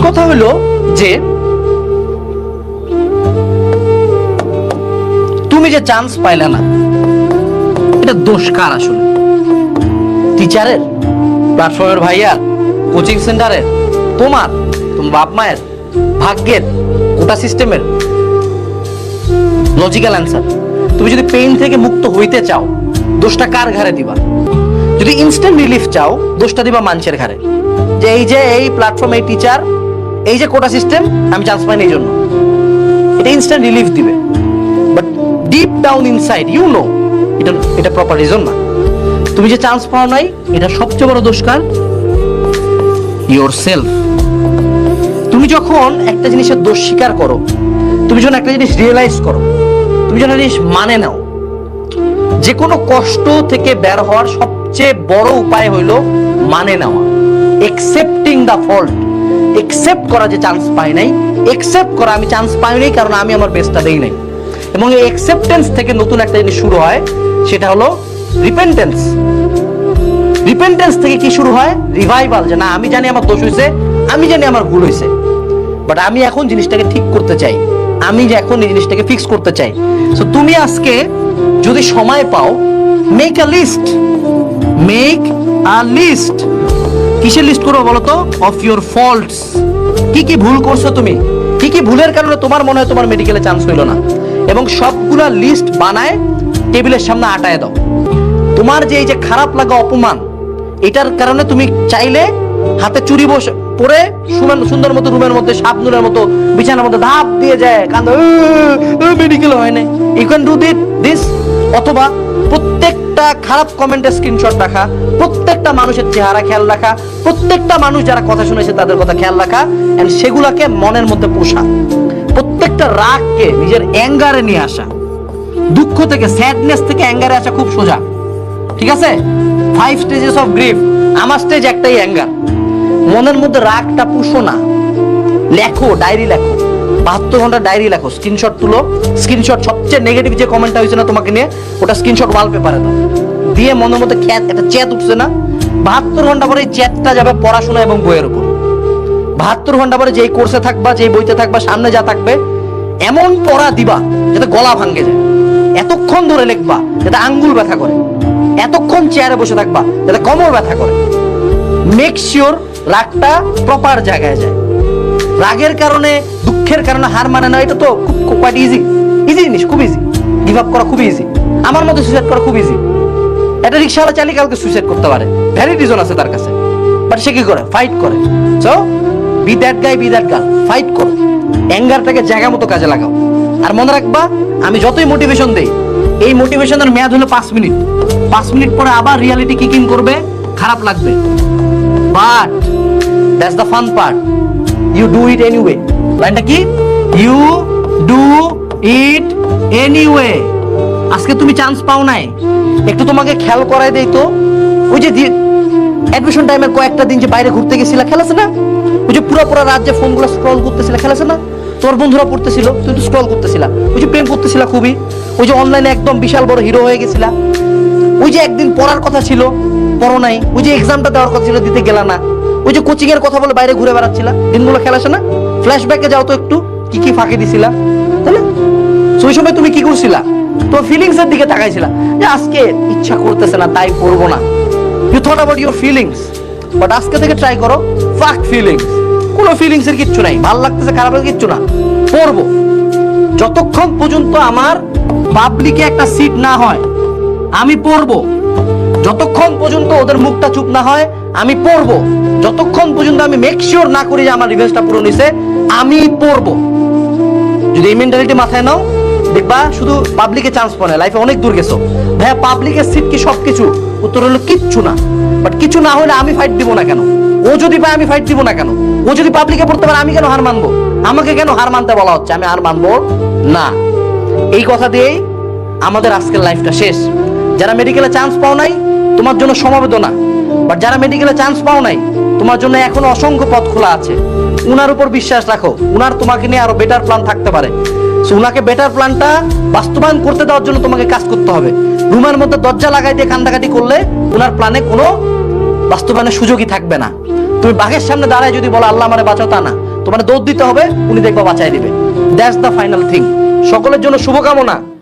কথা হলো যে তুমি যে চান্স পাইলে না, এটা দোষ কার আসলে? টিচারের, প্ল্যাটফর্মের ভাইয়ার, কোচিং সেন্টারের, তোমার বাপ মায়ের, ভাগ্যের, কোটা সিস্টেমের? Logical answer. তুমি যদি পেইন থেকে মুক্ত হইতে চাও, দোষটা কার ঘাড়ে দিবা? যদি ইনস্ট্যান্ট রিলিফ চাও, দোষটা দিবা মানুষের ঘাড়ে, যে এই প্ল্যাটফর্ম, এই টিচার, এই যে কোটা সিস্টেম, আমি চান্স পাইনি এই জন্য। এটা ইনস্ট্যান্ট রিলিফ দিবে, but deep down inside you know এটা প্রপার রিজন না। তুমি যে চান্স পাও নাই, এটা সবচেয়ে বড় দোষ কার? ইয়োরসেলফ। তুমি যখন একটা জিনিসের দোষ স্বীকার করো, তুমি যখন একটা জিনিস রিয়েলাইজ করো, তুমি যখন একটা জিনিস মানে নাও, যে কোনো কষ্ট থেকে বের হওয়ার সবচেয়ে বড় উপায় হইল মানে নেওয়া, একসেপ্টিং দ্য ফল্ট। একসেপ্ট করা যে চান্স পাই নাই, একসেপ্ট করা আমি চান্স পাই নাই কারণ আমি আমার বেস্টটা দেই নাই। এবং এই একসেপ্টেন্স থেকে নতুন একটা জিনিস শুরু হয়, সেটা হলো রিপেন্টেন্স। রিপেন্টেন্স থেকে কি শুরু হয়? রিভাইভাল। যে না, আমি জানি আমার দোষ হয়েছে, আমি জানি আমার ভুল হয়েছে, বাট আমি এখন জিনিসটাকে ঠিক করতে চাই, আমি যে এখন এই জিনিসটাকে ফিক্স করতে চাই। সো তুমি আজকে যদি সময় পাও, make a list. Make a list. কিসের লিস্ট করো বলো তো? Of your faults. কি কি ভুল করছো তুমি, কি কি ভুলের কারণে তোমার মনে হয় তোমার মেডিকেলে চান্স হইল না, এবং সবগুলা লিস্ট বানায় টেবিলের সামনে আটায় দাও। তোমার যে এই যে খারাপ লাগা, অপমান, এটার কারণে তুমি চাইলে হাতে চুরি বসে পরে সুন্দর মতো রুমের মধ্যে সাবনুরের মতো বিছানার মধ্যে ধাপ দিয়ে যায়, কান্দে, মেডিকেল হয় না। You can do this. অথবা প্রত্যেকটা খারাপ কমেন্টের স্ক্রিনশট রাখা, প্রত্যেকটা মানুষের চেহারা খেয়াল রাখা, প্রত্যেকটা মানুষ যারা কথা শুনেছে তাদের কথা খেয়াল রাখা, এন্ড সেগুলাকে মনের মধ্যে পোষা। প্রত্যেকটা রাগকে নিজের অ্যাঙ্গারে নিয়ে আসা। দুঃখ থেকে, স্যাডনেস থেকে অ্যাঙ্গারে আসা খুব সোজা, ঠিক আছে? 5 স্টেজেস অফ গ্রিফ। আমার স্টেজ একটাই, অ্যাঙ্গার। মনের মধ্যে রাগটা পুষো না, লেখো, ডায়েরি লেখো, 72 ঘন্টা ডায়েরি লেখো, স্ক্রিনশট তুলো। স্ক্রিনশট সবচেয়ে নেগেটিভ যে কমেন্টটা হয়েছে না তোমাকে নিয়ে, ওটা স্ক্রিনশট ওয়ালপেপারে দাও, দিয়ে মনের মধ্যে একটা চ্যাট উঠছে না, 72 ঘন্টা পরে এই চ্যাটটা যাবে পড়াশোনা এবং বইয়ের উপর। 72 ঘন্টা পরে যেই কোর্সে থাকবা, যেই বইতে থাকবা, সামনে যা থাকবে এমন পড়া দিবা যাতে গলা ভাঙ্গে যায়। এতক্ষণ ধরে লিখবা যাতে আঙ্গুল ব্যথা করে, এতক্ষণ চেয়ারে বসে থাকবা যাতে কোমর ব্যথা করে। মেক শিওর রাগটা প্রপার জায়গায় যায়। রাগের কারণে, দুঃখের কারণে হার মানে না, এটা তো খুব কোয়াইট ইজি জিনিস, খুব ইজি। গিভ আপ করা খুব ইজি, আমার মতো সুইসাইড করা খুব ইজি। একটা রিক্সাওয়ালা চালিয়ে কালকে সুইসাইড করতে পারে, ভ্যালিড রিজন আছে তার কাছে, বাট সে কি করে? ফাইট করে। So be that guy, be that girl, fight করো, অ্যাঙ্গারটাকে জায়গা মতো কাজে লাগাও। আর মনে রাখবা, আমি যতই মোটিভেশন দেই, এই মোটিভেশনের মেয়াদ হলো 5 মিনিট। 5 মিনিট পরে আবার রিয়ালিটি কিকিং করবে, খারাপ লাগবে, but that's the fun part. You do it anyway. লাইনটা কি? You do it anyway. আজকে তুমি চান্স পাও নাই, একটু তোমাকে খেয়াল করাই দেই তো। ওই যে অ্যাডমিশন টাইমের কয়েকটা দিন যে বাইরে ঘুরতে গেছিলা, খেল আছে না? ওই যে পুরো রাত যে ফোনগুলো স্ক্রল করতেছিলা, খেল আছে না? তোর বন্ধুরা পড়তেছিল, তুই তো স্ক্রল করতেছিলা। ওই যে প্রেম করতেছিলা খুবই, ওই যে অনলাইনে একদম বিশাল বড় হিরো হয়ে গেছিলা। ওই যে একদিন পড়ার কথা ছিল, পড়ো নাই। ওই যে এক্সামটা দেওয়ার কথা ছিল, দিতে গেলা না। ওই যে কোচিং এর কথা বলে বাইরে ঘুরে বেড়াচ্ছিলা, দিনগুলো খেলা আসে না? ফ্ল্যাশব্যাকে যাও তো একটু, কি কি ফাঁকি দিছিলা, তাই না? ওই সময় তুমি কি করছিলা? তোমার ফিলিংস এর দিকে তাকাইছিলা, যে আজকে ইচ্ছা করতেছে না তাই পড়বো না। You thought about your feelings, but আজকে থেকে ট্রাই করো ফাক ফিলিংস। কোনো ফিলিংস এর কিচ্ছু নাই, ভালো লাগতেছে, খারাপ লাগছে কিচ্ছু না, পড়বো। যতক্ষণ পর্যন্ত আমার পাবলিকে একটা সিট না হয়, আমি পড়বো। যতক্ষণ পর্যন্ত ওদের মুখটা চুপ না হয়, আমি পড়বো। যতক্ষণ পর্যন্ত আমি মেক শিওর না করি যে আমার রিভেঞ্জটা পূরণ হয়েছে, আমি পড়বো। যদি এই মেন্টালিটি মাথায় নাও, দেখবা শুধু পাবলিকে চান্স পায় না, লাইফে অনেক দূর গেছো। ভাইয়া পাবলিকের সিট কি সবকিছু? উত্তর হলো কিচ্ছু না। বাট কিছু না হলে আমি ফাইট দিব না কেন? ও যদি পায় আমি ফাইট দিব না কেন? ও যদি পাবলিকে পড়তে পারে আমি কেন হার মানবো? আমাকে কেন হার মানতে বলা হচ্ছে? আমি হার মানবো না। এই কথা দিয়েই আমাদের আজকের লাইফটা শেষ। যারা মেডিকেলে চান্স পাও নাই, তোমার জন্য সমবেদনা। বাট যারা মেডিকেলে চান্স পাও নাই, তোমার জন্য এখনো অসংখ্য পথ খোলা আছে। উনার উপর বিশ্বাস রাখো, উনার তোমাকে নিয়ে আরো বেটার প্ল্যান থাকতে পারে। সো উনাকে বেটার প্ল্যানটা বাস্তবায়ন করতে দেওয়ার জন্য তোমাকে কাজ করতে হবে। রুমের মধ্যে দরজা লাগাই দিয়ে কান্দাকাটি করলে উনার প্ল্যানে কোনো বাস্তবায়নের সুযোগই থাকবে না। তুমি বাঘের সামনে দাঁড়ায় যদি বলো আল্লাহ আমারে বাঁচাও, তা না। তোমার দৌড় দিতে হবে, উনি দেখবা বাঁচায় দিবে। That's the final thing. সকলের জন্য শুভকামনা।